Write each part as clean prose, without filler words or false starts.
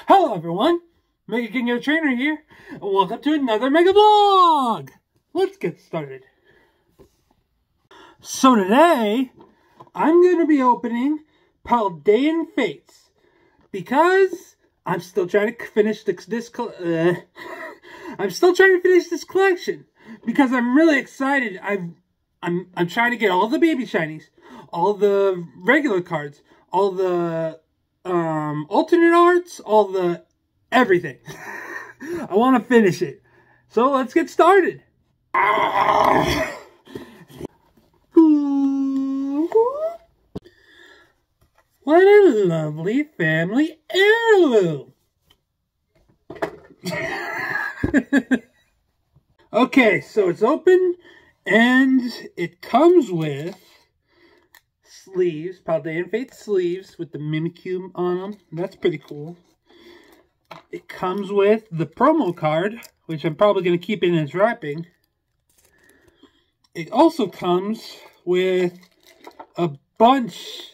Hello everyone, Mega King Your Trainer here, and welcome to another Mega Vlog! Let's get started. So today, I'm going to be opening Paldean Fates, because I'm still trying to finish this collection, because I'm really excited. I'm trying to get all the baby shinies, all the regular cards, all the alternate arts, all the everything. I want to finish it. So let's get started. What a lovely family heirloom. Okay, so it's open and it comes with sleeves, Paldean Fate sleeves with the Mimikyu on them. That's pretty cool. It comes with the promo card, which I'm probably going to keep in its wrapping. It also comes with a bunch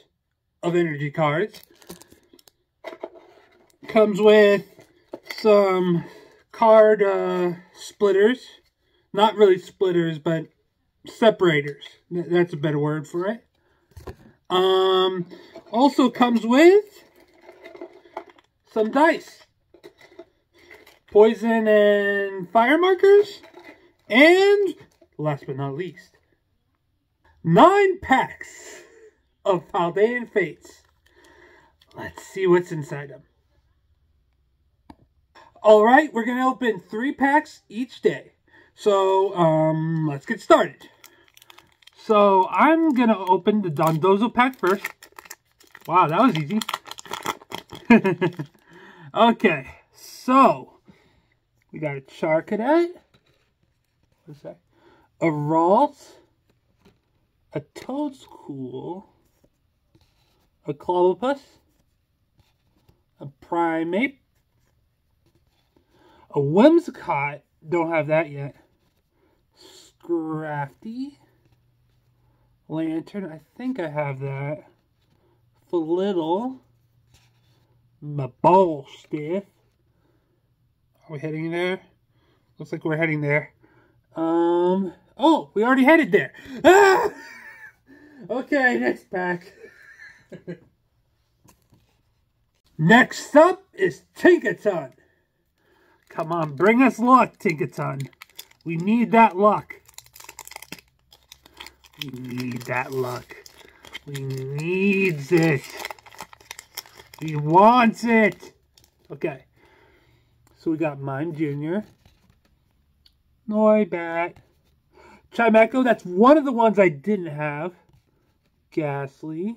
of energy cards. Comes with some card splitters. Not really splitters, but separators. That's a better word for it. Also comes with some dice, poison and fire markers, and last but not least, 9 packs of Paldean Fates. Let's see what's inside them. Alright, we're going to open 3 packs each day. So, let's get started. So, I'm going to open the Dondozo pack first. Wow, that was easy. Okay, so, we got a Charcadet. What's that? A Ralt. A Toadstool. A Clobbopus. A Primeape. A Whimsicott. Don't have that yet. Scrafty. Lantern, I think I have that. Felittle. My ball stiff. Are we heading there? Looks like we're heading there. Oh, we already headed there. Ah! Okay, next pack. Next up is Tinkaton. Come on, bring us luck, Tinkaton. We need that luck. We need that luck. We needs it. We wants it. Okay. So we got Mime Jr. Noibat. Chimecho, that's one of the ones I didn't have. Ghastly.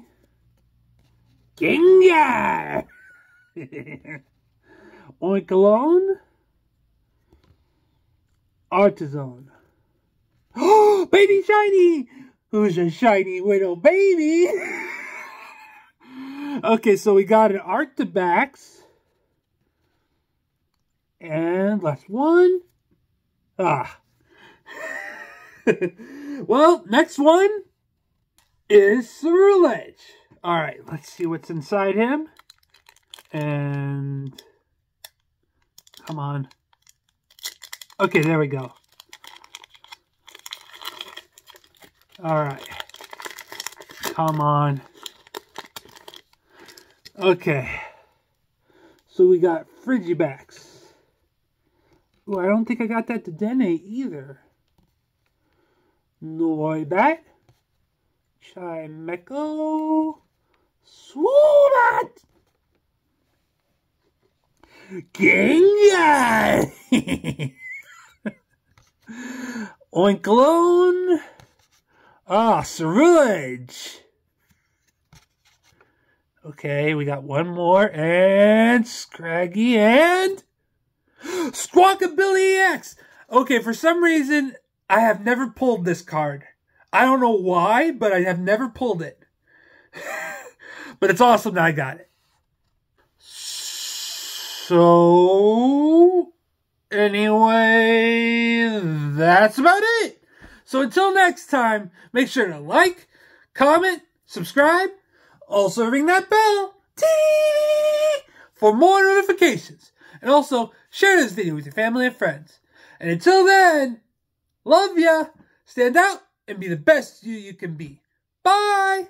Gengar! Oinkalone. Artisan. Oh, baby shiny! Who's a shiny little baby? Okay, so we got an Arctibax. And last one. Ah. Well, next one is Ceruledge. Alright, let's see what's inside him. And come on. Okay, there we go. Alright. Come on. Okay. So we got Frigibax. Ooh, I don't think I got that to Dene either. Noibat. Chimecho. Swoobat. Gengar. Oinkalone. Ah, Ceruledge. Okay, we got one more, and Scraggy, and Squawkabilly X! Okay, for some reason, I have never pulled this card. I don't know why, but I have never pulled it. But it's awesome that I got it. So, anyway, that's about it. So until next time, make sure to like, comment, subscribe, also ring that bell. Tee! for more notifications. And also, share this video with your family and friends. And until then, love ya, stand out, and be the best you can be. Bye!